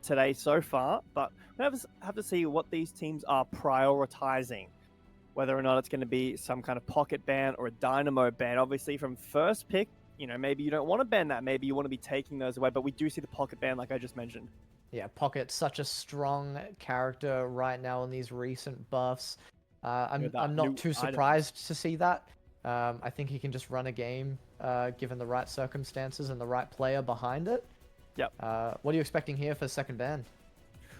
Today so far, but we have to see what these teams are prioritizing. Whether or not it's going to be some kind of pocket ban or a Dynamo ban. Obviously, from first pick, you know, maybe you don't want to ban that. Maybe you want to be taking those away, but we do see the pocket ban, like I just mentioned. Yeah, Pocket's such a strong character right now in these recent buffs. I'm not too surprised to see that. I think he can just run a game, given the right circumstances and the right player behind it. Yep. What are you expecting here for second ban?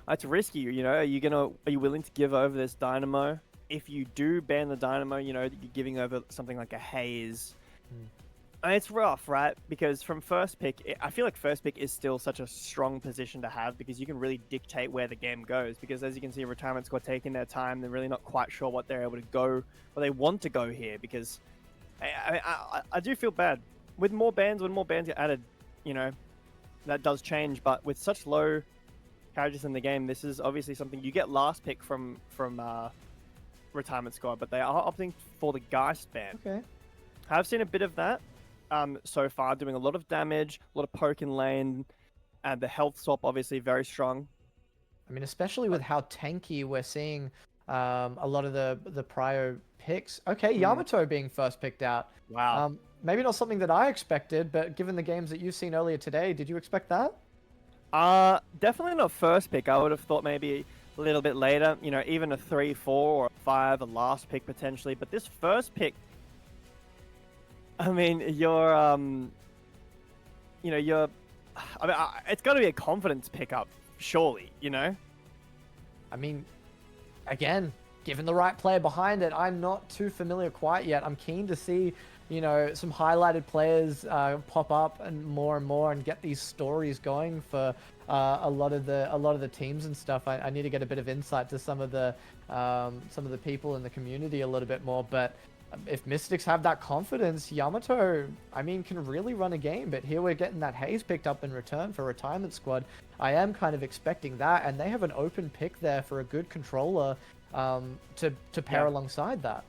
It's risky, you know. Are you willing to give over this Dynamo? If you do ban the Dynamo, you know, you're giving over something like a Haze. And it's rough, right? Because from first pick, I feel like first pick is still such a strong position to have because you can really dictate where the game goes. Because as you can see, retirement squad taking their time. They're really not quite sure what they're able to go, or they want to go here. Because I do feel bad. With more bans, when more bans get added, you know, that does change. But with such low characters in the game, this is obviously something you get last pick from retirement squad, but they are opting for the Geist ban. Okay. I've seen a bit of that so far, doing a lot of damage, a lot of poke in lane, and the health swap obviously very strong. I mean, especially with how tanky we're seeing a lot of the prior picks. Okay, Yamato being first picked out. Wow. Maybe not something that I expected, but given the games that you've seen earlier today, did you expect that? Definitely not first pick. I would have thought maybe a little bit later, you know, even a 3, 4, or a 5, a last pick potentially. But this first pick, I mean, you're, you know, I mean, it's got to be a confidence pickup, surely, you know? I mean, again, given the right player behind it, I'm not too familiar quite yet. I'm keen to see, you know, some highlighted players pop up and more and get these stories going for a lot of the teams and stuff. I need to get a bit of insight to some of the people in the community a little bit more. But if Mystics have that confidence, Yamato, I mean, can really run a game. But here we're getting that Haze picked up in return for retirement squad. I am kind of expecting that, and they have an open pick there for a good controller to pair alongside that.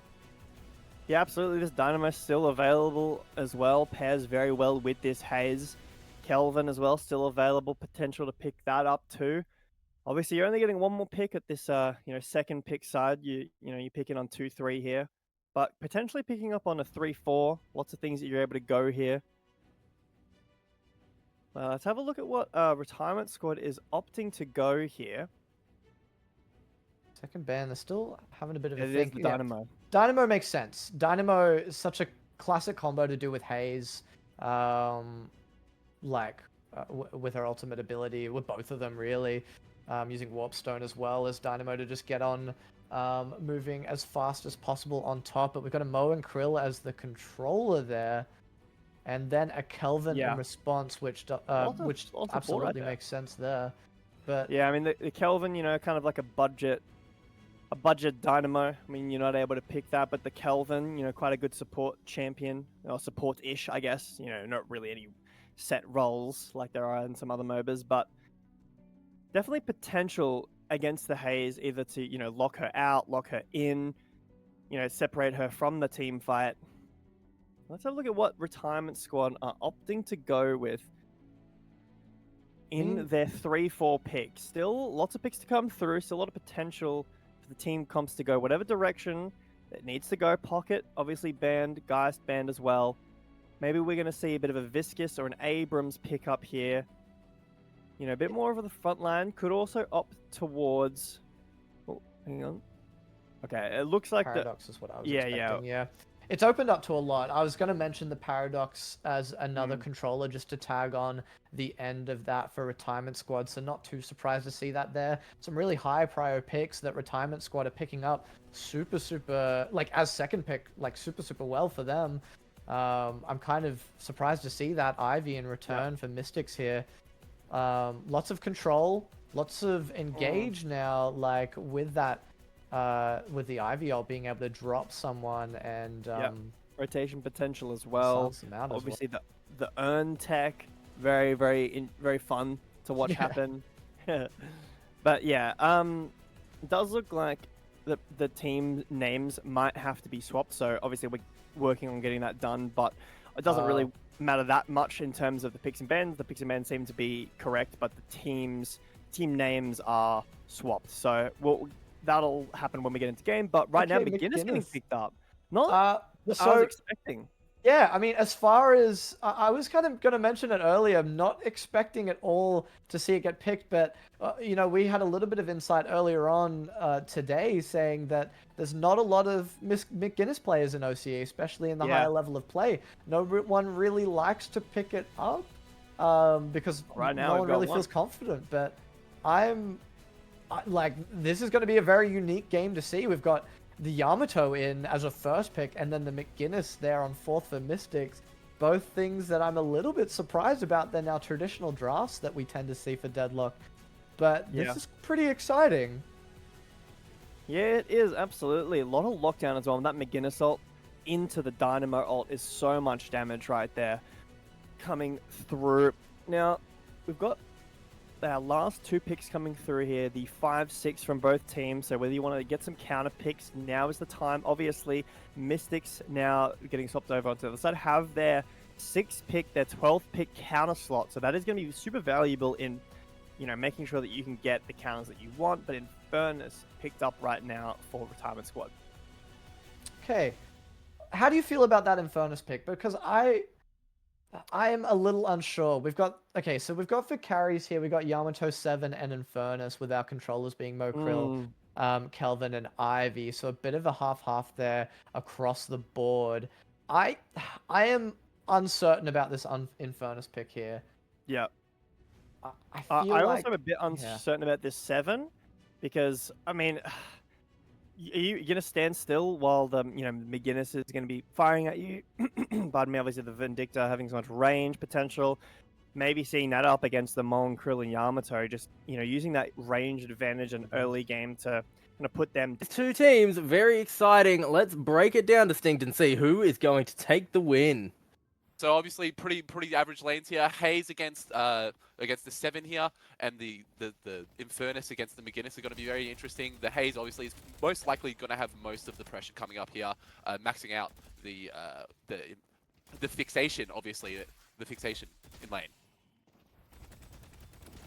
Yeah, absolutely. This Dynamo is still available as well. Pairs very well with this Haze. Kelvin as well, still available. Potential to pick that up too. Obviously, you're only getting one more pick at this, you know, second pick side. You're picking on 2, 3 here, but potentially picking up on a 3, 4. Lots of things that you're able to go here. Let's have a look at what retirement squad is opting to go here. Second ban, they're still having a bit of a think. think. It is the Dynamo. Dynamo makes sense. Dynamo is such a classic combo to do with Haze, with her ultimate ability, with both of them really, using Warp Stone as well as Dynamo to just get on moving as fast as possible on top. But we've got a Mo and Krill as the controller there, and then a Kelvin in response, which absolutely makes sense there. But yeah, I mean the Kelvin, you know, kind of like a budget Dynamo. I mean, you're not able to pick that, but the Kelvin, you know, quite a good support champion, or support-ish, I guess. You know, not really any set roles like there are in some other MOBAs, but definitely potential against the Haze, either to, you know, lock her out, lock her in, you know, separate her from the team fight. Let's have a look at what retirement squad are opting to go with in their 3, 4 picks. Still lots of picks to come through, still a lot of potential for the team comps to go whatever direction it needs to go. Pocket, obviously banned, Geist banned as well. Maybe we're going to see a bit of a Viscus or an Abrams pick up here. You know, a bit more of the front line. Could also opt towards... Oh, hang on. Okay, it looks like Paradox is what I was expecting, yeah. It's opened up to a lot. I was going to mention the Paradox as another controller just to tag on the end of that for retirement squad, so not too surprised to see that there. Some really high prior picks that retirement squad are picking up super, like as second pick, like super well for them. I'm kind of surprised to see that Ivy in return for Mystics here. Lots of control, lots of engage now, like with that, with the Ivy ult being able to drop someone and rotation potential as well. Obviously, well. the earn tech, very fun to watch happen. But yeah, it does look like the team names might have to be swapped. So obviously we're working on getting that done, but it doesn't really matter that much in terms of the picks and bans. The picks and bans seem to be correct, but the team names are swapped. So that'll happen when we get into game. But right now, McGinnis getting picked up. Not what I was expecting. Yeah, I mean, as far as I was kind of going to mention it earlier, I'm not expecting at all to see it get picked, but you know, we had a little bit of insight earlier on today saying that there's not a lot of McGinnis players in OCE, especially in the higher level of play. No one really likes to pick it up because right now no one really feels confident. But like, this is going to be a very unique game to see. We've got the Yamato in as a first pick, and then the McGinnis there on 4th for Mystics. Both things that I'm a little bit surprised about than our traditional drafts that we tend to see for Deadlock. But this is pretty exciting. Yeah, it is, absolutely. A lot of lockdown as well. And that McGinnis ult into the Dynamo ult is so much damage right there coming through. Now, we've got our last 2 picks coming through here, the 5-6 from both teams. So whether you want to get some counter picks, now is the time. Obviously, Mystics now getting swapped over onto the other side have their 6th pick, their 12th pick counter slot. So that is going to be super valuable in, you know, making sure that you can get the counters that you want. But Infernus picked up right now for Retirement Squad. Okay, how do you feel about that Infernus pick? Because I am a little unsure. We've got for carries here, we've got Yamato 7 and Infernus with our controllers being Mo Krill, Kelvin and Ivy. So a bit of a half-half there across the board. I am uncertain about this Infernus pick here. Yeah. I feel like, also am a bit uncertain about this 7 because, I mean, are you going to stand still while the McGinnis is going to be firing at you? Pardon me, obviously the Vindicta having so much range potential. Maybe seeing that up against the Mon, Krill, and Yamato, just using that range advantage in early game to kind of put them. 2 teams, very exciting. Let's break it down, Distinct, and see who is going to take the win. So obviously pretty average lanes here. Haze against the 7 here, and the Infernus against the McGinnis are going to be very interesting. The Haze obviously is most likely going to have most of the pressure coming up here, maxing out the fixation, obviously the fixation in lane.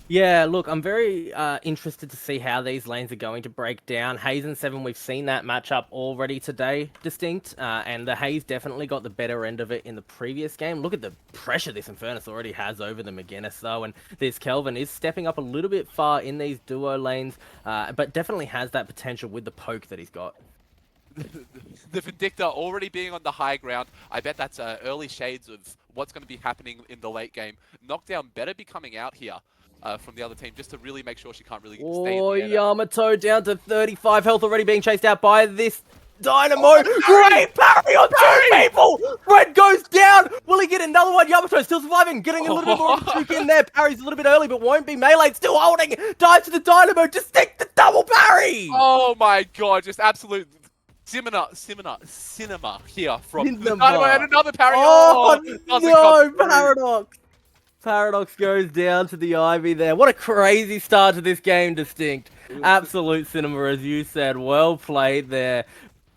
Yeah, look, I'm very interested to see how these lanes are going to break down. Haze and 7, we've seen that matchup already today, Distinct, and the Haze definitely got the better end of it in the previous game. Look at the pressure this Infernus already has over the McGinnis, though, and this Kelvin is stepping up a little bit far in these duo lanes, but definitely has that potential with the poke that he's got. The Vindicta already being on the high ground. I bet that's early shades of what's going to be happening in the late game. Knockdown better be coming out here from the other team, just to really make sure she can't really stay in the air. Yamato down to 35 health, already being chased out by this Dynamo. Great parry on 2 people! Red goes down! Will he get another one? Yamato still surviving, getting a little bit more of a juke in there. Parries a little bit early, but won't be meleeed. Still holding, dives to the Dynamo, Distinct the double parry! Oh my god, just absolute cinema here from the Dynamo, and another parry. Oh no, Paradox! Paradox goes down to the Ivy there. What a crazy start to this game, Distinct. Absolute cinema, as you said. Well played there.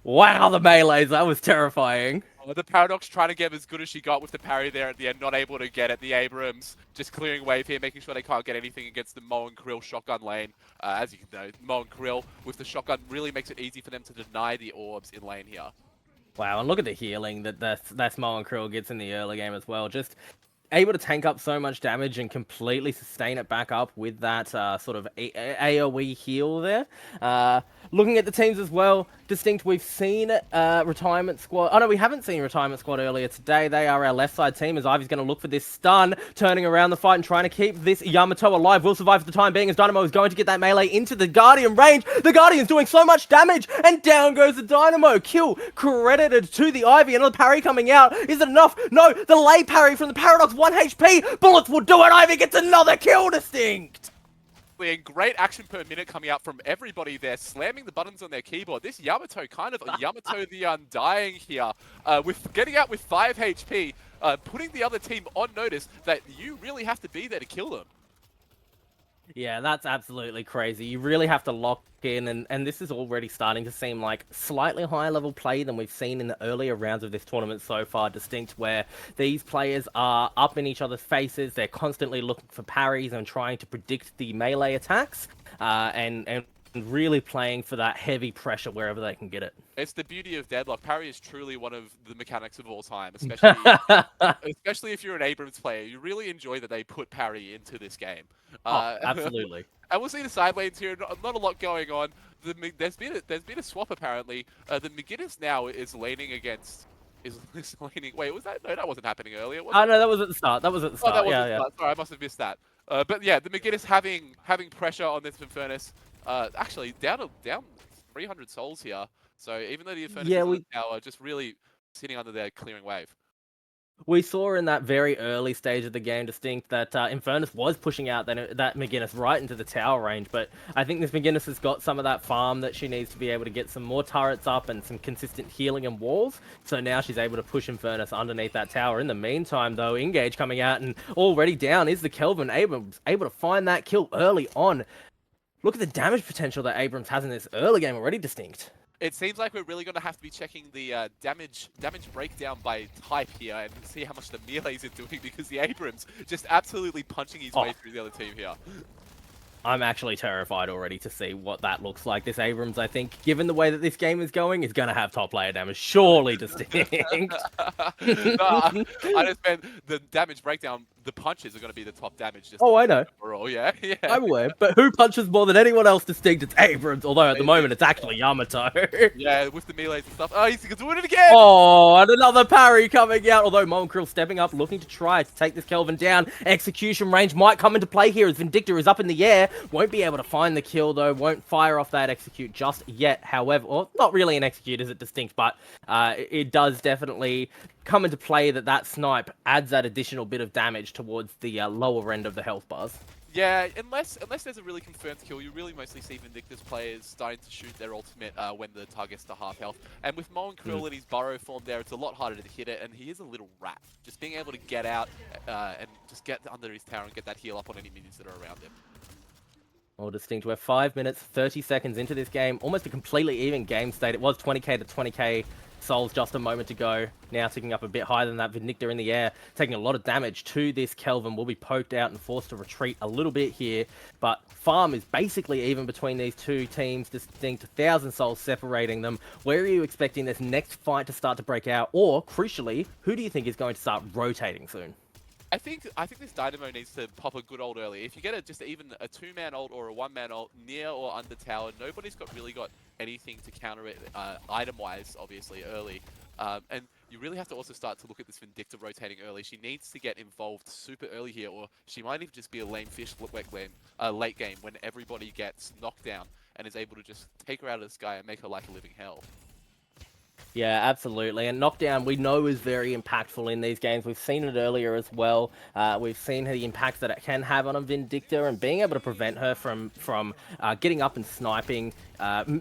Wow, the melees. That was terrifying. The Paradox trying to get as good as she got with the parry there at the end. Not able to get it. The Abrams just clearing wave here, making sure they can't get anything against the Mo and Krill shotgun lane. As you know, Mo and Krill with the shotgun really makes it easy for them to deny the orbs in lane here. Wow, and look at the healing that's Mo and Krill gets in the early game as well. Just able to tank up so much damage and completely sustain it back up with that sort of AoE heal there. Looking at the teams as well, Distinct, we've seen Retirement Squad. Oh no, we haven't seen Retirement Squad earlier today. They are our left side team as Ivy's going to look for this stun, turning around the fight and trying to keep this Yamato alive. Will survive for the time being as Dynamo is going to get that melee into the Guardian range. The Guardian's doing so much damage and down goes the Dynamo. Kill credited to the Ivy. Another parry coming out. Is it enough? No, the lay parry from the Paradox, 1 HP. Bullets will do it. Ivy gets another kill, Distinct. And great action per minute coming out from everybody there, slamming the buttons on their keyboard. This Yamato, kind of a Yamato the Undying here, with getting out with 5 HP, putting the other team on notice that you really have to be there to kill them. Yeah, that's absolutely crazy. You really have to lock in, and this is already starting to seem like slightly higher level play than we've seen in the earlier rounds of this tournament so far, distinct, where these players are up in each other's faces, they're constantly looking for parries and trying to predict the melee attacks, and really playing for that heavy pressure wherever they can get it. It's the beauty of Deadlock. Parry is truly one of the mechanics of all time, especially if you're an Abrams player. You really enjoy that they put parry into this game. Oh, absolutely. And we'll see the side lanes here. Not a lot going on. There's been a swap apparently. The McGinnis now is leaning against. Is leaning. Wait, was that? No, that wasn't happening earlier. Was Oh it? no, that was at the start. That was at the Oh, start. that was Yeah. Sorry, I must have missed that. But yeah, the McGinnis having pressure on this Infernus. Actually down 300 souls here. So even though the Infernus is on the tower, just really sitting under there clearing wave. We saw in that very early stage of the game, distinct, that Infernus was pushing out that McGinnis right into the tower range, but I think this McGinnis has got some of that farm that she needs to be able to get some more turrets up and some consistent healing and walls, so now she's able to push Infernus underneath that tower. In the meantime, though, Engage coming out, and already down is the Kelvin. Abrams able to find that kill early on. Look at the damage potential that Abrams has in this early game already, distinct. It seems like we're really going to have to be checking the damage breakdown by type here and see how much the melees are doing, because the Abrams just absolutely punching his way through the other team here. I'm actually terrified already to see what that looks like. This Abrams, I think, given the way that this game is going, is going to have top player damage. Surely distinct. I just meant the damage breakdown. The punches are going to be the top damage. Just I know. Overall, yeah. I'm aware. But who punches more than anyone else distinct? It's Abrams. Although at the moment it's actually Yamato. Yeah, with the melees and stuff. Oh, he's doing it again! Oh, and another parry coming out. Although krill stepping up, looking to try to take this Kelvin down. Execution range might come into play here as Vindicta is up in the air. Won't be able to find the kill, though. Won't fire off that execute just yet. However, well, not really an execute, is it, distinct? But it does definitely come into play that snipe adds that additional bit of damage towards the lower end of the health bars. Yeah, unless there's a really confirmed kill, you really mostly see Vindicta's players starting to shoot their ultimate when the target's to half health. And with krill in his burrow form there, it's a lot harder to hit it, and he is a little rat. Just being able to get out and just get under his tower and get that heal up on any minions that are around him. Well, distinct, we're 5 minutes, 30 seconds into this game. Almost a completely even game state. It was 20k to 20k souls just a moment ago. Now ticking up a bit higher than that. Vindicta in the air, taking a lot of damage to this Kelvin. Will be poked out and forced to retreat a little bit here. But farm is basically even between these two teams. Distinct, 1,000 souls separating them. Where are you expecting this next fight to start to break out? Or, crucially, who do you think is going to start rotating soon? I think this Dynamo needs to pop a good ult early. If you get just even a 2-man ult or a 1-man ult near or under tower, nobody's really got anything to counter it item-wise, obviously, early. And you really have to also start to look at this Vindicta rotating early. She needs to get involved super early here, or she might even just be a lame fish late game when everybody gets knocked down and is able to just take her out of the sky and make her like a living hell. Yeah, absolutely. And knockdown, we know, is very impactful in these games. We've seen it earlier as well. We've seen the impact that it can have on a Vindicta, and being able to prevent her from getting up and sniping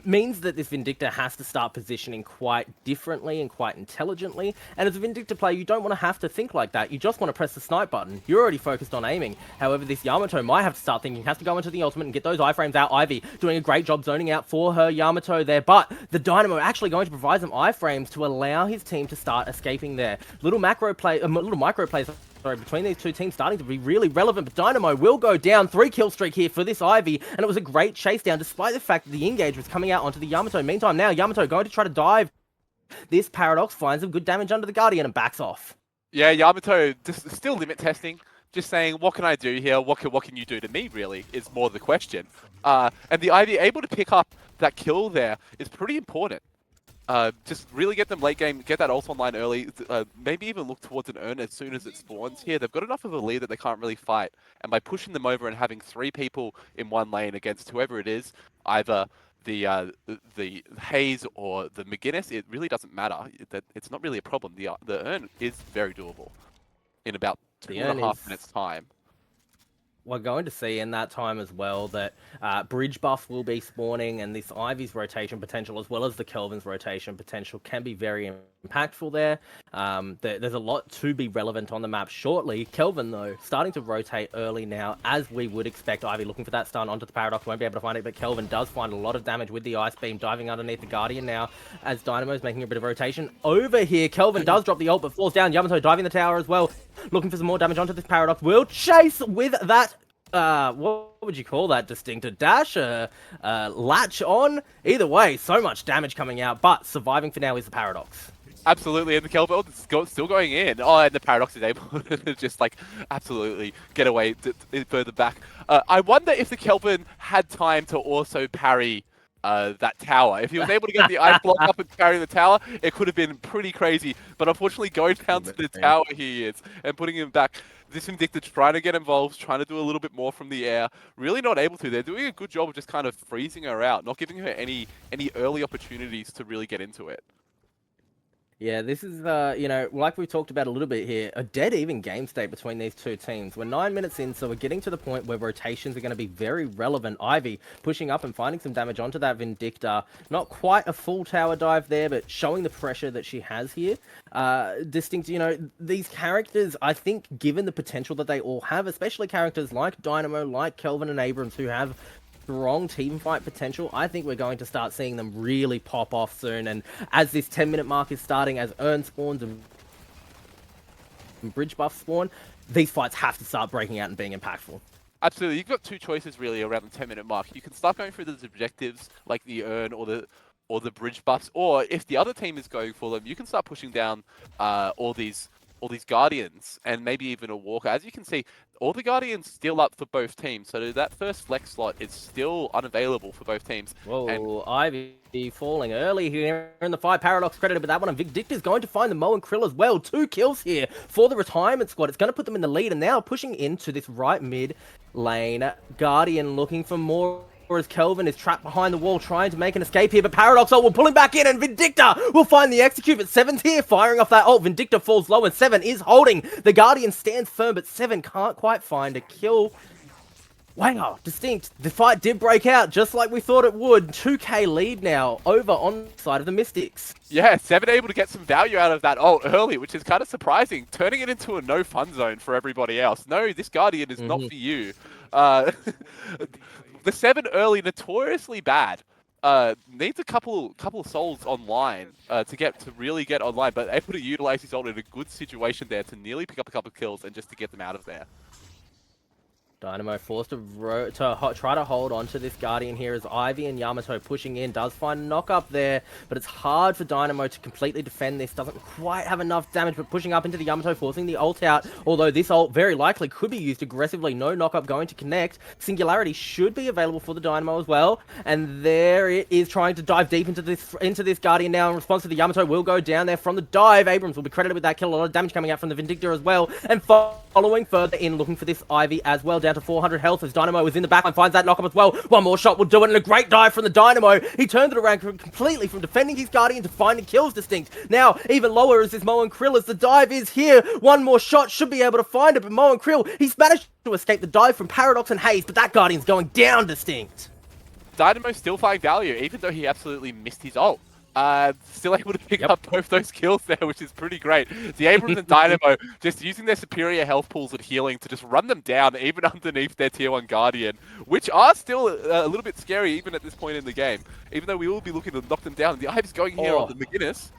means that this Vindicta has to start positioning quite differently and quite intelligently. And as a Vindicta player, you don't want to have to think like that. You just want to press the snipe button. You're already focused on aiming. However, this Yamato might have to start thinking, has to go into the ultimate and get those iframes out. Ivy doing a great job zoning out for her Yamato there, but the Dynamo actually going to provide some iframes to allow his team to start escaping there. Little micro plays between these two teams starting to be really relevant, but Dynamo will go down. 3 kill streak here for this Ivy, and it was a great chase down despite the fact that the engage was coming out onto the Yamato. Meantime, now Yamato going to try to dive. This Paradox finds some good damage under the Guardian and backs off. Yeah, Yamato just still limit testing. Just saying, what can I do here? What can you do to me, really, is more the question. And the Ivy able to pick up that kill there is pretty important. Just really get them late game, get that ult online early, maybe even look towards an urn as soon as it spawns here. They've got enough of a lead that they can't really fight, and by pushing them over and having 3 people in one lane against whoever it is, either the Haze or the McGinnis, it really doesn't matter. It's not really a problem. The urn is very doable in about 2.5 minutes time. we're going to see in that time as well that bridge buffs will be spawning, and this Ivy's rotation potential, as well as the Kelvin's rotation potential, can be very impactful there. There's a lot to be relevant on the map shortly. Kelvin, though, starting to rotate early now, as we would expect. Ivy looking for that stun onto the Paradox, won't be able to find it, but Kelvin does find a lot of damage with the Ice Beam, diving underneath the Guardian now, as Dynamo's making a bit of rotation. Over here, Kelvin does drop the ult, but falls down. Yamato diving the tower as well, looking for some more damage onto this Paradox. Will chase with that, what would you call that, Distinct? A dash? Latch on? Either way, so much damage coming out, but surviving for now is the Paradox. Absolutely, and the Kelvin is still going in. Oh, and the Paradox is able to just, like, absolutely get away further back. I wonder if the Kelvin had time to also parry that tower. If he was able to get the ice block up and carry the tower, it could have been pretty crazy. But unfortunately, going down to the tower he is and putting him back. This Vindicta trying to get involved, trying to do a little bit more from the air. Really not able to. They're doing a good job of just kind of freezing her out, not giving her any early opportunities to really get into it. Yeah, this is, you know, like we talked about a little bit here, a dead even game state between these two teams. We're 9 minutes in, so we're getting to the point where rotations are going to be very relevant. Ivy pushing up and finding some damage onto that Vindicta. Not quite a full tower dive there, but showing the pressure that she has here. Distinct, you know, these characters, I think, given the potential that they all have, especially characters like Dynamo, like Kelvin and Abrams, who have strong team fight potential, I think we're going to start seeing them really pop off soon. And as this 10-minute mark is starting, as Urn spawns and bridge buffs spawn, these fights have to start breaking out and being impactful. Absolutely, you've got two choices really around the 10-minute mark. You can start going through those objectives like the Urn or the bridge buffs, or if the other team is going for them, you can start pushing down all these Guardians and maybe even a Walker. As you can see, all the Guardians still up for both teams, so that first flex slot is still unavailable for both teams. Whoa, and Ivy falling early here in the fight. Paradox credited with that one, and Vindicta is going to find the Mo and Krill as well. 2 kills here for the retirement squad. It's going to put them in the lead, and now pushing into this right mid lane. Guardian looking for more, as Kelvin is trapped behind the wall trying to make an escape here, but Paradox ult will pull him back in, and Vindicta will find the execute, but 7's here firing off that ult. Vindicta falls low, and 7 is holding. The Guardian stands firm, but 7 can't quite find a kill. Wow, Distinct. The fight did break out just like we thought it would. 2k lead now over on the side of the Mystics. yeah, 7 able to get some value out of that ult early, which is kind of surprising, turning it into a no fun zone for everybody else. No, this Guardian is not for you. The 7 early, notoriously bad. Needs a couple souls online to really get online, but able to utilize his ult in a good situation there to nearly pick up a couple of kills and just to get them out of there. Dynamo forced to try to hold on to this Guardian here as Ivy and Yamato pushing in. Does find a knock up there, but it's hard for Dynamo to completely defend this. Doesn't quite have enough damage, but pushing up into the Yamato, forcing the ult out. Although this ult very likely could be used aggressively. No knock up going to connect. Singularity should be available for the Dynamo as well. And there it is, trying to dive deep into this Guardian now. In response to the Yamato will go down there from the dive. Abrams will be credited with that kill. A lot of damage coming out from the Vindicta as well. And following further in, looking for this Ivy as well, down to 400 health as Dynamo is in the back and finds that knock up as well. One more shot will do it, and a great dive from the Dynamo. He turns it around completely from defending his Guardian to finding kills. Distinct. Now, even lower is this Mo and Krill as the dive is here. One more shot should be able to find it, but Mo and Krill, he's managed to escape the dive from Paradox and Haze, but that Guardian's going down. Distinct. Dynamo still finding value, even though he absolutely missed his ult. Still able to pick up both those kills there, which is pretty great. The Abrams and Dynamo just using their superior health pools and healing to just run them down, even underneath their tier 1 Guardian, which are still a little bit scary even at this point in the game. Even though we will be looking to knock them down. The Ivy's going here on the McGinnis.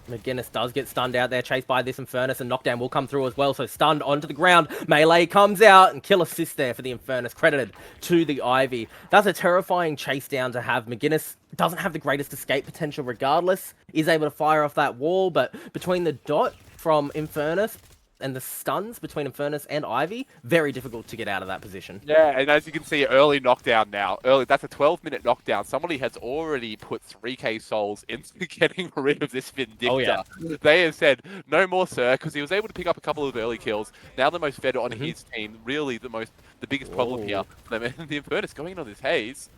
McGinnis does get stunned out there, chased by this Infernus, and knockdown will come through as well, so stunned onto the ground. Melee comes out, and kill assist there for the Infernus, credited to the Ivy. That's a terrifying chase down to have. McGinnis doesn't have the greatest escape potential regardless, is able to fire off that wall, but between the dot from Infernus and the stuns between Infernus and Ivy, very difficult to get out of that position. Yeah, and as you can see, early knockdown now. That's a 12-minute knockdown. Somebody has already put 3k souls into getting rid of this Vindicta. Oh, yeah. They have said, no more, sir, because he was able to pick up a couple of early kills. Now the most fed on his team, really the biggest problem here for them. And the Infernus going in on this Haze.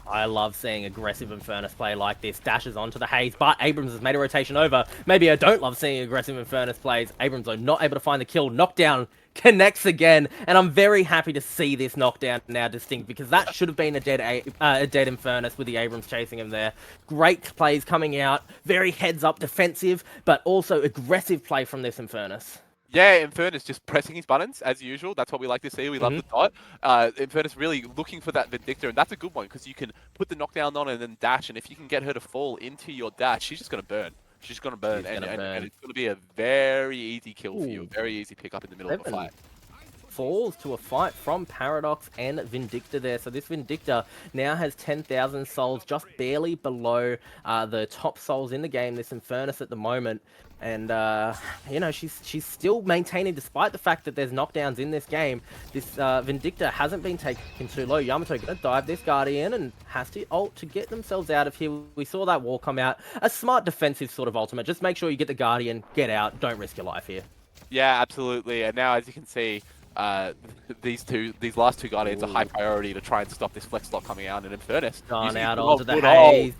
I love seeing aggressive Infernus play like this. Dashes onto the Haze, but Abrams has made a rotation over. Maybe I don't love seeing aggressive Infernus plays. Abrams, though, not able to find the kill. Knockdown connects again, and I'm very happy to see this knockdown now distinct, because that should have been a dead Infernus with the Abrams chasing him there. Great plays coming out. Very heads-up defensive, but also aggressive play from this Infernus. Yeah, Infernus just pressing his buttons as usual. That's what we like to see. We love the dot. Infernus really looking for that Vindicta, and that's a good one because you can put the knockdown on and then dash, and if you can get her to fall into your dash, she's just going to burn. She's going to burn, and it's going to be a very easy kill for you, a very easy pick up in the middle of a fight. Falls to a fight from Paradox and Vindicta there. So this Vindicta now has 10,000 souls, just barely below the top souls in the game, this Infernus at the moment. And, you know, she's still maintaining, despite the fact that there's knockdowns in this game, this Vindicta hasn't been taken too low. Yamato going to dive this Guardian and has to ult to get themselves out of here. We saw that wall come out. A smart defensive sort of ultimate. Just make sure you get the Guardian, get out, don't risk your life here. Yeah, absolutely. And now, as you can see, these last two Guardians are high priority to try and stop this flex lock coming out, and Infernus gone out onto the Haze.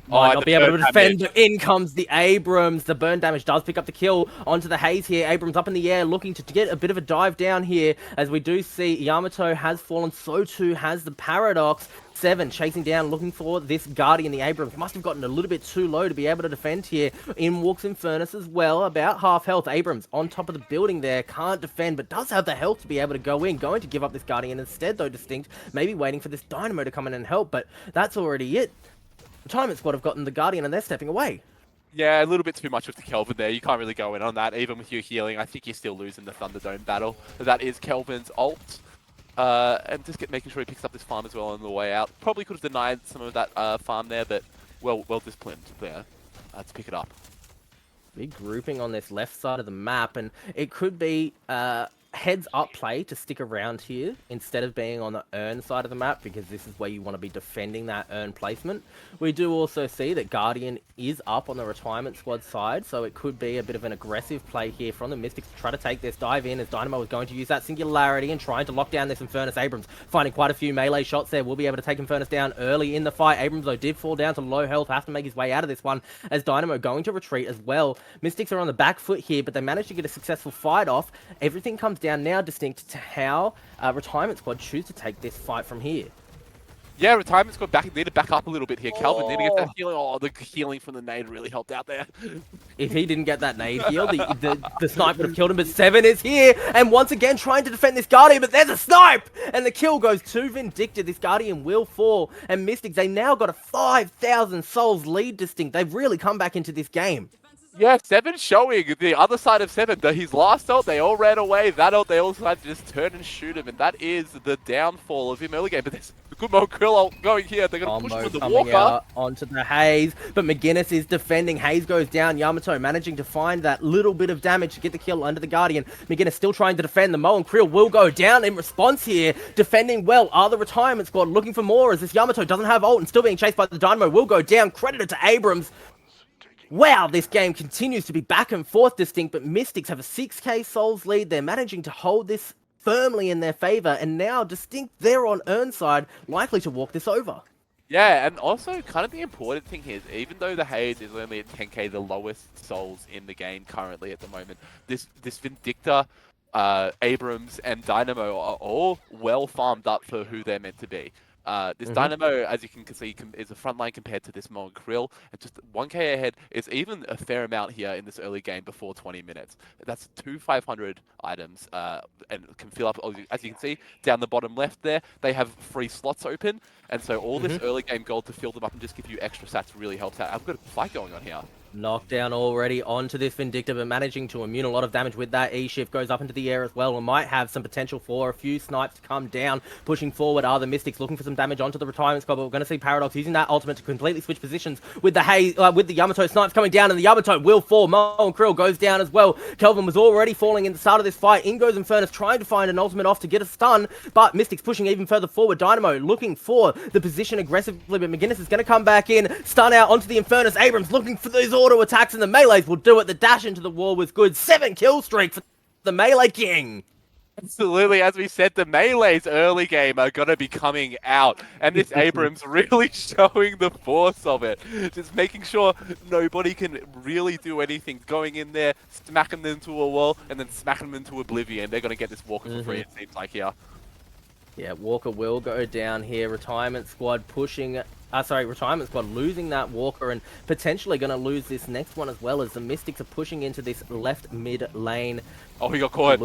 Might not be able to defend, but in comes the Abrams. The burn damage does pick up the kill onto the Haze here. Abrams up in the air, looking to get a bit of a dive down here, as we do see Yamato has fallen, so too has the Paradox. 7 chasing down, looking for this Guardian. The Abrams must have gotten a little bit too low to be able to defend here. In walks Infernus as well, about half health. Abrams on top of the building there, can't defend, but does have the health to be able to go in. Going to give up this Guardian instead, though, distinct. Maybe waiting for this Dynamo to come in and help, but that's already it. Retirement Squad have gotten the Guardian and they're stepping away. Yeah, a little bit too much with the Kelvin there. You can't really go in on that. Even with your healing, I think you're still losing the Thunderdome battle. That is Kelvin's ult. And just making sure he picks up this farm as well on the way out. Probably could have denied some of that farm there, but well disciplined there to pick it up. Big grouping on this left side of the map, and it could be heads up play to stick around here instead of being on the Urn side of the map, because this is where you want to be defending that Urn placement. We do also see that Guardian is up on the Retirement Squad side, so it could be a bit of an aggressive play here from the Mystics to try to take this dive in, as Dynamo is going to use that Singularity and trying to lock down this Infernus. Abrams finding quite a few melee shots there, will be able to take Infernus down early in the fight. Abrams, though, did fall down to low health, have to make his way out of this one, as Dynamo going to retreat as well. Mystics are on the back foot here, but they managed to get a successful fight off. Everything comes down now distinct to how Retirement Squad choose to take this fight from here. Yeah, Retirement Squad need to back up a little bit here. Kelvin need to get that healing. Oh, the healing from the nade really helped out there. If he didn't get that nade heal, the snipe would have killed him, but 7 is here, and once again trying to defend this Guardian, but there's a snipe! And the kill goes to Vindicta. This Guardian will fall, and Mystics, they now got a 5,000 souls lead distinct. They've really come back into this game. Yeah, 7 showing the other side of 7. His last ult, they all ran away. That ult, they all decided to just turn and shoot him, and that is the downfall of him early game. But there's a good Mo Krill ult going here. They're going to push with the Walker out onto the Haze, but McGinnis is defending. Haze goes down. Yamato managing to find that little bit of damage to get the kill under the Guardian. McGinnis still trying to defend. The Mo and Krill will go down in response here. Defending well are the Retirement Squad, looking for more, as this Yamato doesn't have ult and still being chased by the Dynamo. Will go down. Credited to Abrams. Wow, this game continues to be back and forth distinct, but Mystics have a 6k souls lead. They're managing to hold this firmly in their favor, and now distinct, they're on Urn side, likely to walk this over. Yeah, and also kind of the important thing here is, even though the Haze is only at 10k, the lowest souls in the game currently at the moment, this Vindicta, Abrams, and Dynamo are all well farmed up for who they're meant to be. This Dynamo, as you can see, is a front line compared to this Mo and Krill, and just 1k ahead is even a fair amount here in this early game before 20 minutes. That's 2 500 items, and can fill up, as you can see, down the bottom left there, they have free slots open, and so all this early game gold to fill them up and just give you extra stats really helps out. I've got a fight going on here. Knockdown already onto this Vindicta, but managing to immune a lot of damage with that E-shift. Goes up into the air as well, and might have some potential for a few snipes to come down. Pushing forward are the Mystics, looking for some damage onto the Retirement Squad, but we're going to see Paradox using that ultimate to completely switch positions with the Haze, with the Yamato snipes coming down, and the Yamato will fall. Mo and Krill goes down as well. Kelvin was already falling in the start of this fight. In goes Infernus, trying to find an ultimate off to get a stun, but Mystics pushing even further forward. Dynamo looking for the position aggressively, but McGinnis is going to come back in, stun out onto the Infernus. Abrams looking for those auto attacks, and the melees will do it. The dash into the wall was good. 7 kill streak for the Melee King. Absolutely, as we said, the melees early game are going to be coming out, and this Abrams really showing the force of it. Just making sure nobody can really do anything, going in there, smacking them to a wall, and then smacking them into oblivion. They're going to get this Walker for free, it seems like here. Yeah, Walker will go down here. Retirement squad pushing... Retirement squad losing that Walker and potentially going to lose this next one as well, as the Mystics are pushing into this left mid lane. Oh, he got caught.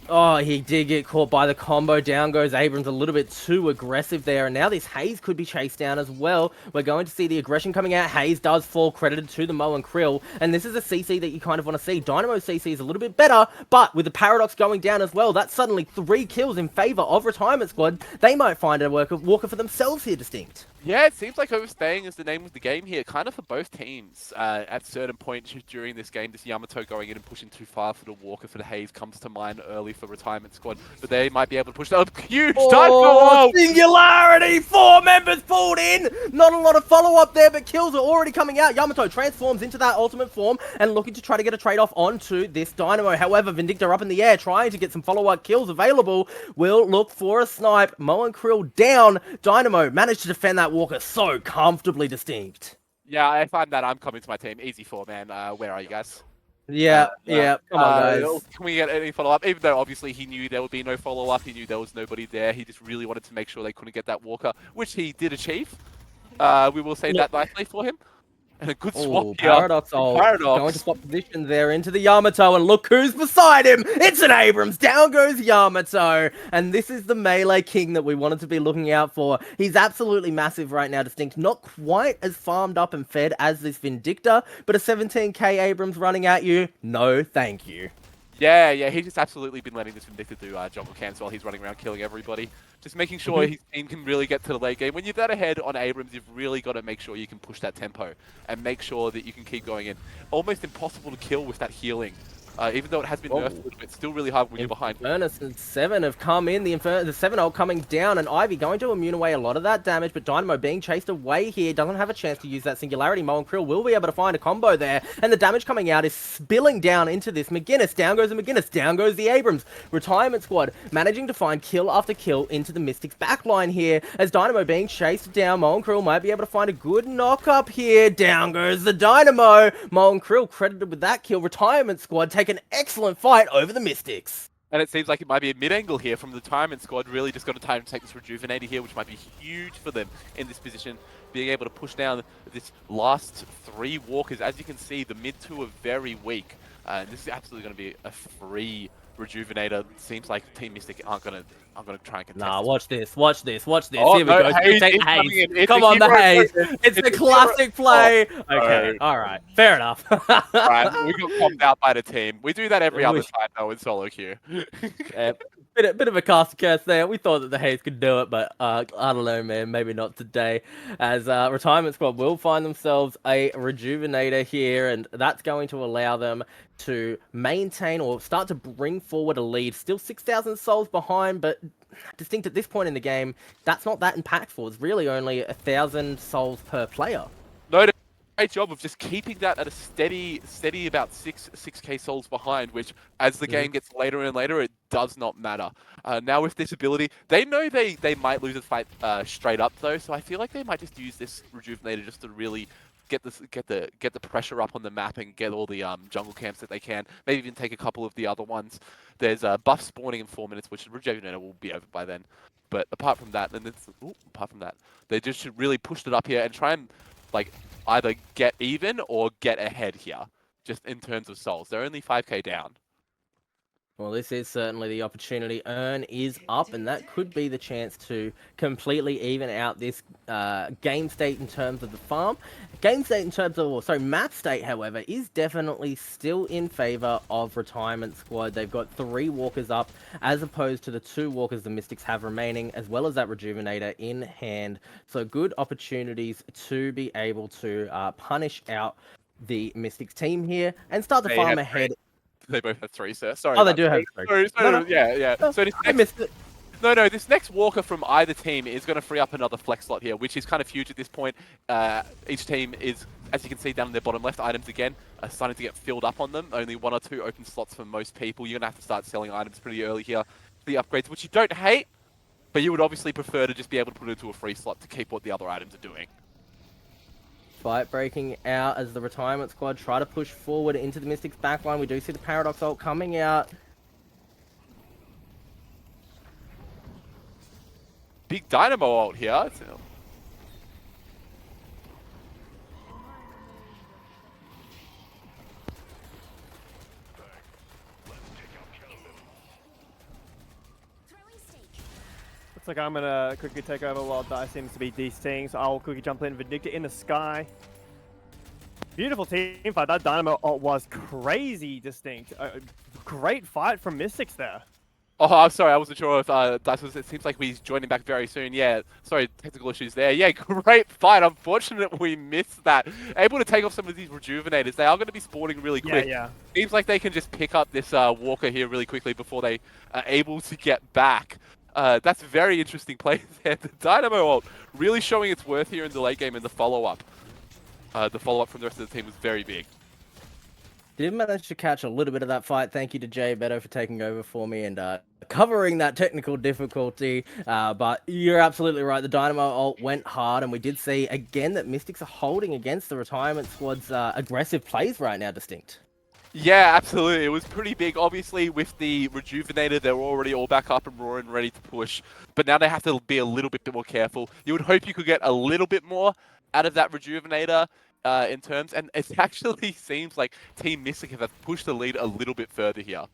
Oh, he did get caught by the combo. Down goes Abrams, a little bit too aggressive there. And now this Haze could be chased down as well. We're going to see the aggression coming out. Haze does fall credited to the Mo and Krill. And this is a CC that you kind of want to see. Dynamo CC is a little bit better, but with the Paradox going down as well, that's suddenly 3 kills in favor of Retirement Squad. They might find a Walker for themselves here, Distinct. Yeah, it seems like overstaying is the name of the game here, kind of for both teams. At certain points during this game, this Yamato going in and pushing too far for the Walker for the Haze comes to mind early for Retirement Squad, but they might be able to push that up. Huge time! Singularity! 4 members pulled in! Not a lot of follow-up there, but kills are already coming out. Yamato transforms into that ultimate form and looking to try to get a trade-off onto this Dynamo. However, Vindicta up in the air, trying to get some follow-up kills available. Will look for a snipe. Mo and Krill down. Dynamo managed to defend that Walker so comfortably, Distinct. Yeah, I find that I'm coming to my team. Easy 4, man. Where are you guys? Yeah, come on, guys. Can we get any follow-up? Even though, obviously, he knew there would be no follow-up. He knew there was nobody there. He just really wanted to make sure they couldn't get that Walker, which he did achieve. We will say that nicely for him. And a good swap here. Paradox. Going to swap position there into the Yamato, and look who's beside him! It's an Abrams! Down goes Yamato! And this is the melee king that we wanted to be looking out for. He's absolutely massive right now, Distinct. Not quite as farmed up and fed as this Vindicta, but a 17k Abrams running at you, no thank you. Yeah, he's just absolutely been letting this Vindicta do jungle camps while he's running around killing everybody. Just making sure his team can really get to the late game. When you're that ahead on Abrams, you've really got to make sure you can push that tempo and make sure that you can keep going in. Almost impossible to kill with that healing. Even though it has been nerfed a little bit, still really hard when you're behind. Infernus and 7 have come in. The 7-ult coming down, and Ivy going to immune away a lot of that damage, but Dynamo being chased away here doesn't have a chance to use that Singularity. Mo and Krill will be able to find a combo there, and the damage coming out is spilling down into this McGinnis. Down goes the McGinnis, down goes the Abrams. Retirement Squad managing to find kill after kill into the Mystics backline here, as Dynamo being chased down. Mo and Krill might be able to find a good knock up here. Down goes the Dynamo. Mo and Krill credited with that kill. Retirement Squad take an excellent fight over the Mystics. And it seems like it might be a mid-angle here from the Retirement Squad. Really just got a time to take this Rejuvenator here, which might be huge for them in this position. Being able to push down this last 3 Walkers. As you can see, the mid 2 are very weak. This is absolutely going to be a free Rejuvenator. Seems like Team Mystic aren't going to try and contest. Nah, watch this. Oh, no, here we go. Haze Take Haze. Haze. Come on, the Haze. It's the classic play. Okay, all right. Fair enough. Right, we got popped out by the team. We do that every other time, though, in solo queue. Bit of a cast curse there. We thought that the Haze could do it, but I don't know, man. Maybe not today. As Retirement Squad will find themselves a Rejuvenator here, and that's going to allow them to maintain or start to bring forward a lead. Still 6,000 souls behind, but Distinct at this point in the game, that's not that impactful. It's really only 1,000 souls per player. No, great job of just keeping that at a steady about 6k souls behind, which as the game gets later and later, it does not matter. Now with this ability, they know they might lose a fight straight up though, so I feel like they might just use this Rejuvenator just to really get the pressure up on the map and get all the jungle camps that they can. Maybe even take a couple of the other ones. There's buff spawning in 4 minutes, which Rejuvenator will be over by then. But apart from that, they just should really push it up here and try and like either get even or get ahead here, just in terms of souls. They're only 5k down. Well, this is certainly the opportunity. Earn is up, and that could be the chance to completely even out this game state in terms of the farm. Game state in terms of, map state, however, is definitely still in favor of Retirement Squad. They've got 3 Walkers up, as opposed to the 2 Walkers the Mystics have remaining, as well as that Rejuvenator in hand. So good opportunities to be able to punish out the Mystics team here and start to farm ahead. They both have 3, sir. Sorry. Oh, they do have 3. Yeah. So I missed it. No, this next Walker from either team is going to free up another flex slot here, which is kind of huge at this point. Each team is As you can see down in their bottom left, items again are starting to get filled up on them. Only 1 or 2 open slots for most people. You're going to have to start selling items pretty early here for the upgrades, which you don't hate, but you would obviously prefer to just be able to put it into a free slot to keep what the other items are doing. Fight breaking out as the retirement squad try to push forward into the Mystics backline. We do see the Paradox ult coming out. Big Dynamo ult here. Looks like I'm gonna quickly take over while Dice seems to be DCing, so I'll quickly jump in. Vindicta in the sky. Beautiful team fight. That Dynamo ult was crazy distinct. Great fight from Mystics there. Oh, I'm sorry, I wasn't sure if Dice was. It seems like he's joining back very soon. Yeah, sorry, technical issues there. Yeah, great fight. Unfortunate we missed that. Able to take off some of these Rejuvenators. They are going to be spawning really quick. Yeah. Seems like they can just pick up this Walker here really quickly before they are able to get back. That's very interesting play there. The Dynamo ult really showing its worth here in the late game, and the follow-up. The follow-up from the rest of the team was very big. Did manage to catch a little bit of that fight. Thank you to Jay Beto for taking over for me and covering that technical difficulty. But you're absolutely right. The Dynamo ult went hard, and we did see again that Mystics are holding against the retirement squad's aggressive plays right now, distinct. Yeah, absolutely. It was pretty big. Obviously, with the Rejuvenator, they're already all back up and roaring, ready to push. But now they have to be a little bit more careful. You would hope you could get a little bit more out of that Rejuvenator in terms. And it actually seems like Team Mystic have pushed the lead a little bit further here.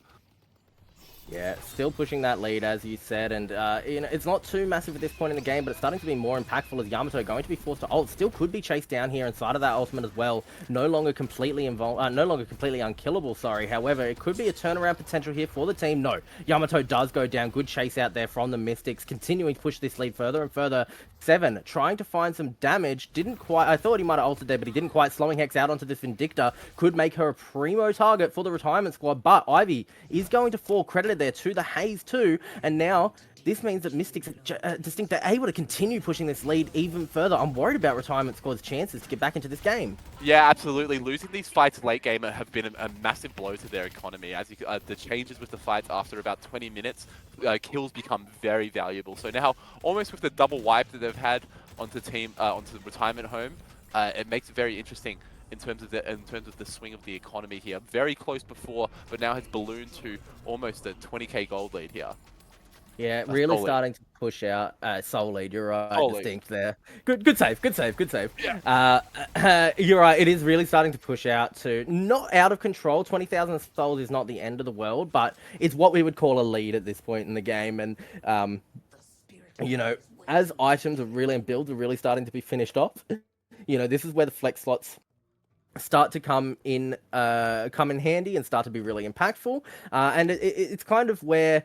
Yeah, still pushing that lead, as you said, and you know, it's not too massive at this point in the game, but it's starting to be more impactful as Yamato going to be forced to ult. Still could be chased down here inside of that ultimate as well. No longer completely unkillable. Sorry. However, it could be a turnaround potential here for the team. No, Yamato does go down. Good chase out there from the Mystics, continuing to push this lead further and further. 7 trying to find some damage. Didn't quite. I thought he might have ulted there, but he didn't quite. Slowing Hex out onto this Vindicta could make her a primo target for the retirement squad. But Ivy is going to fall credited there to the Haze too, and now this means that Mystics distinct are able to continue pushing this lead even further. I'm worried about retirement squad's chances to get back into this game. Yeah, absolutely. Losing these fights late game have been a massive blow to their economy. As you, the changes with the fights after about 20 minutes, kills become very valuable. So now, almost with the double wipe that they've had onto the retirement home, it makes it very interesting in terms of the swing of the economy here. Very close before, but now has ballooned to almost a 20k gold lead here. Yeah, really starting to push out. Soul lead, you're right, distinct there. Good save. Yeah. You're right, it is really starting to push out to, not out of control. 20,000 souls is not the end of the world, but it's what we would call a lead at this point in the game. And, you know, as items are really, and builds are really starting to be finished off, you know, this is where the flex slots start to come in handy and start to be really impactful, and it's kind of where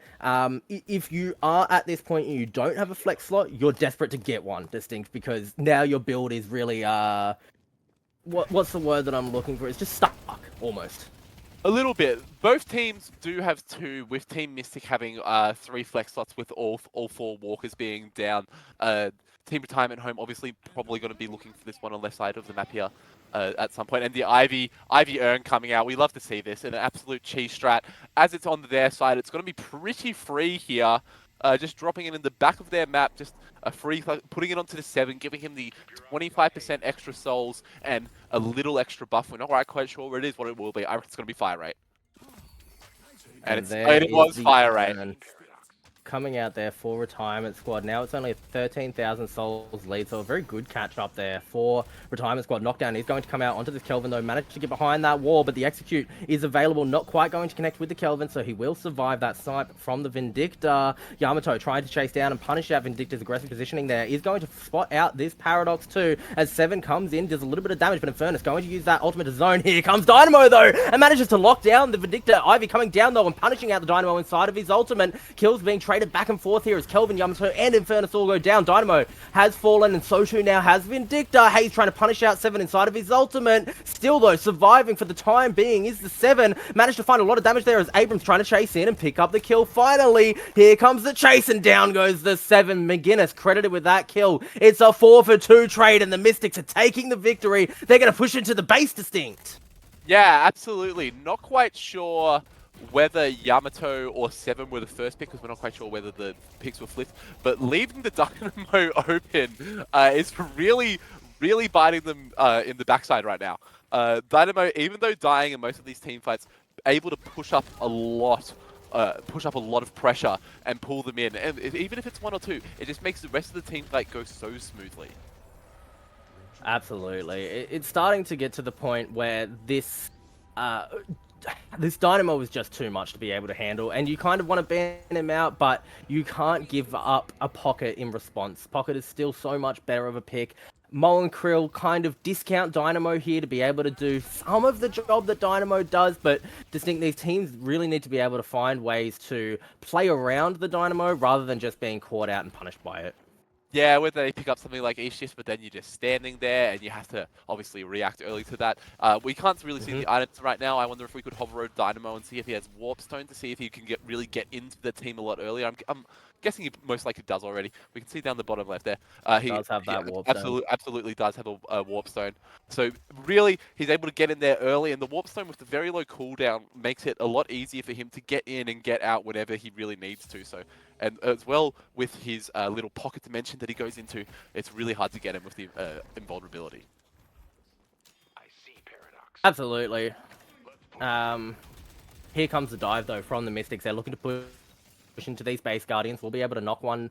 if you are at this point and you don't have a flex slot, you're desperate to get one, distinct, because now your build is really what's the word that I'm looking for? It's just stuck almost. A little bit. Both teams do have 2, with Team Mystic having 3 flex slots, with all 4 walkers being down. Team Retirement Home obviously probably going to be looking for this one on the left side of the map here at some point. And the Ivy Urn coming out. We love to see this. An absolute cheese strat. As it's on their side, it's going to be pretty free here. Just dropping it in the back of their map. Just a free, putting it onto the 7, giving him the 25% extra souls and a little extra buff. We're not quite sure what it will be. I reckon it's going to be fire rate. And it was fire rate. Coming out there for retirement squad. Now it's only a 13,000 souls lead, so a very good catch up there for retirement squad. Knockdown is going to come out onto this Kelvin though, managed to get behind that wall, but the execute is available, not quite going to connect with the Kelvin, so he will survive that snipe from the Vindicta. Yamato trying to chase down and punish out Vindicta's aggressive positioning there. Is going to spot out this Paradox too, as 7 comes in, does a little bit of damage, but Infernus going to use that ultimate to zone. Here comes Dynamo though, and manages to lock down the Vindicta. Ivy coming down though and punishing out the Dynamo inside of his ultimate. Kills being traded back and forth here as Kelvin, Yamato, and Infernus all go down. Dynamo has fallen, and so too now has Vindicta. Haze trying to punish out 7 inside of his ultimate. Still, though, surviving for the time being is the 7. Managed to find a lot of damage there as Abrams trying to chase in and pick up the kill. Finally, here comes the chase, and down goes the 7. McGinnis credited with that kill. It's a 4-for-2 trade, and the Mystics are taking the victory. They're going to push into the base distinct. Yeah, absolutely. Not quite sure whether Yamato or 7 were the first pick, because we're not quite sure whether the picks were flipped. But leaving the Dynamo open is really, really biting them in the backside right now. Dynamo, even though dying in most of these team fights, able to push up a lot of pressure and pull them in. And even if it's 1 or 2, it just makes the rest of the team fight go so smoothly. Absolutely. It's starting to get to the point where this Dynamo is just too much to be able to handle, and you kind of want to ban him out, but you can't give up a Pocket in response. Pocket is still so much better of a pick. Mo and Krill kind of discount Dynamo here to be able to do some of the job that Dynamo does, but distinct these teams really need to be able to find ways to play around the Dynamo rather than just being caught out and punished by it. Yeah, whether they pick up something like Aegis, but then you're just standing there and you have to obviously react early to that. We can't really see the items right now. I wonder if we could hover over Dynamo and see if he has Warp Stone to see if he can really get into the team a lot earlier. I'm guessing he most likely does already. We can see down the bottom left there. He does have that Warp Stone. Absolutely does have a Warp Stone. So really, he's able to get in there early, and the Warp Stone with the very low cooldown makes it a lot easier for him to get in and get out whenever he really needs to. So, and as well with his little pocket dimension that he goes into, it's really hard to get him with the invulnerability. Absolutely. Here comes the dive though from the Mystics. They're looking to push into these base guardians. We'll be able to knock one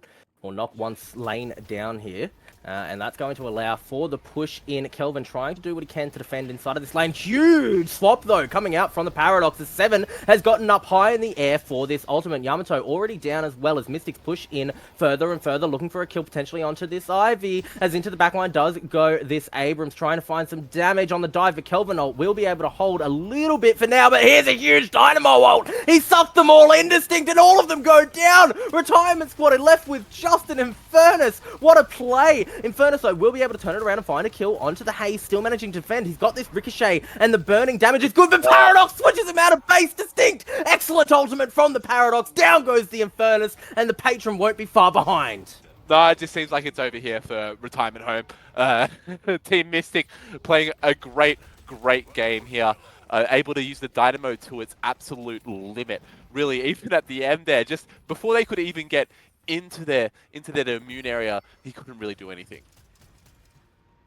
lane down here. And that's going to allow for the push in. Kelvin trying to do what he can to defend inside of this lane. Huge swap, though, coming out from the Paradox. The 7 has gotten up high in the air for this ultimate. Yamato already down as well as Mystics push in further and further, looking for a kill potentially onto this Ivy. As into the backline does go this Abrams, trying to find some damage on the dive. But Kelvin ult will be able to hold a little bit for now. But here's a huge Dynamo ult. He sucked them all in distinct, and all of them go down. Retirement squad are left with just an Infernus. What a play. Infernus, though, will be able to turn it around and find a kill onto the Haze, still managing to defend. He's got this Ricochet, and the burning damage is good, but Paradox switches him out of base distinct. Excellent ultimate from the Paradox. Down goes the Infernus, and the Patron won't be far behind. No, it just seems like it's over here for Retirement Home. Team Mystic playing a great game here. Able to use the Dynamo to its absolute limit. Really, even at the end there, just before they could even get into their immune area, he couldn't really do anything.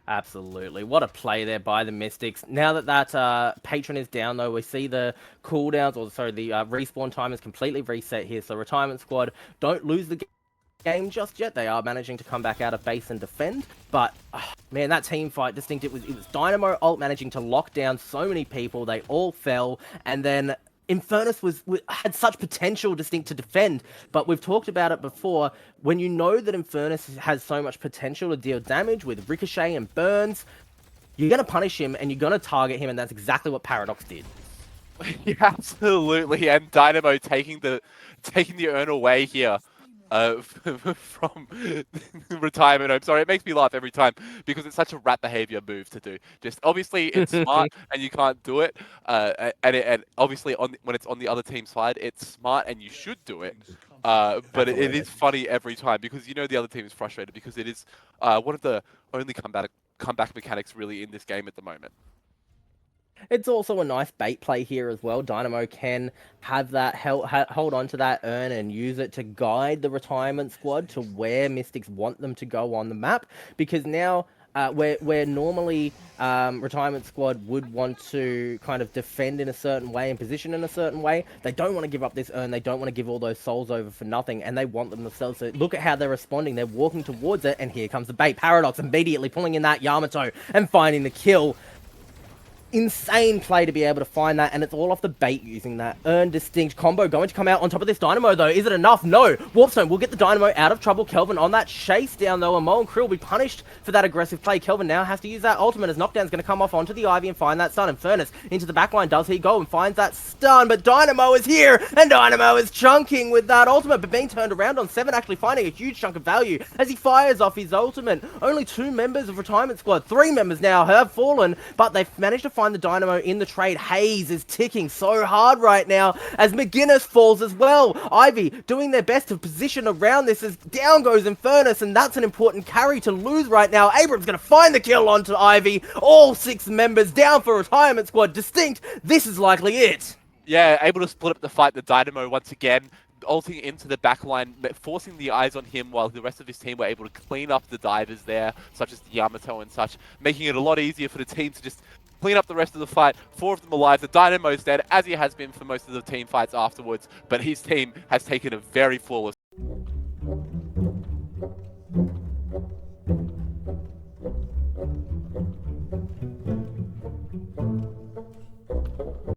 Absolutely. What a play there by the Mystics. Now that Patron is down, though, we see the cooldowns, or sorry, the respawn time is completely reset here. So Retirement Squad don't lose the game just yet. They are managing to come back out of base and defend. But, man, that team fight, distinct, it was Dynamo ult managing to lock down so many people. They all fell, and then Infernus had such potential distinct to defend, but we've talked about it before. When you know that Infernus has so much potential to deal damage with Ricochet and burns, you're going to punish him and you're going to target him, and that's exactly what Paradox did. Yeah, absolutely, and Dynamo taking the urn away here. From Retirement Home. Sorry, it makes me laugh every time because it's such a rat behavior move to do. Just obviously it's smart and you can't do it. And obviously when it's on the other team's side, it's smart and you should do it. But it is funny every time because you know the other team is frustrated because it is one of the only comeback mechanics really in this game at the moment. It's also a nice bait play here as well. Dynamo can have that hold on to that urn and use it to guide the Retirement Squad to where Mystics want them to go on the map. Because now, where normally Retirement Squad would want to kind of defend in a certain way and position in a certain way, they don't want to give up this urn. They don't want to give all those souls over for nothing, and they want them themselves. So look at how they're responding. They're walking towards it, and here comes the bait. Paradox immediately pulling in that Yamato and finding the kill. insane play to be able to find that, and it's all off the bait using that earn distinct combo. Going to come out on top of this Dynamo though. Is it enough? No. Warpstone will get the Dynamo out of trouble. Kelvin on that chase down though, and Mo and Krill will be punished for that aggressive play. Kelvin now has to use that ultimate as Knockdown's going to come off onto the Ivy and find that stun. Infernus into the backline. Does he go and finds that stun? But Dynamo is here, and Dynamo is chunking with that ultimate, but being turned around on 7, actually finding a huge chunk of value as he fires off his ultimate. Only 2 members of Retirement Squad, 3 members now have fallen, but they've managed to find the Dynamo in the trade. Haze is ticking so hard right now as McGinnis falls as well. Ivy doing their best to position around this as down goes Infernus, and that's an important carry to lose right now. Abrams going to find the kill onto Ivy. All 6 members down for Retirement Squad. Distinct, this is likely it. Yeah, able to split up the fight, the Dynamo once again, ulting into the backline, forcing the eyes on him while the rest of his team were able to clean up the divers there, such as the Yamato and such, making it a lot easier for the team to just clean up the rest of the fight. 4 of them alive. The Dynamo's dead, as he has been for most of the team fights afterwards, but his team has taken a very flawless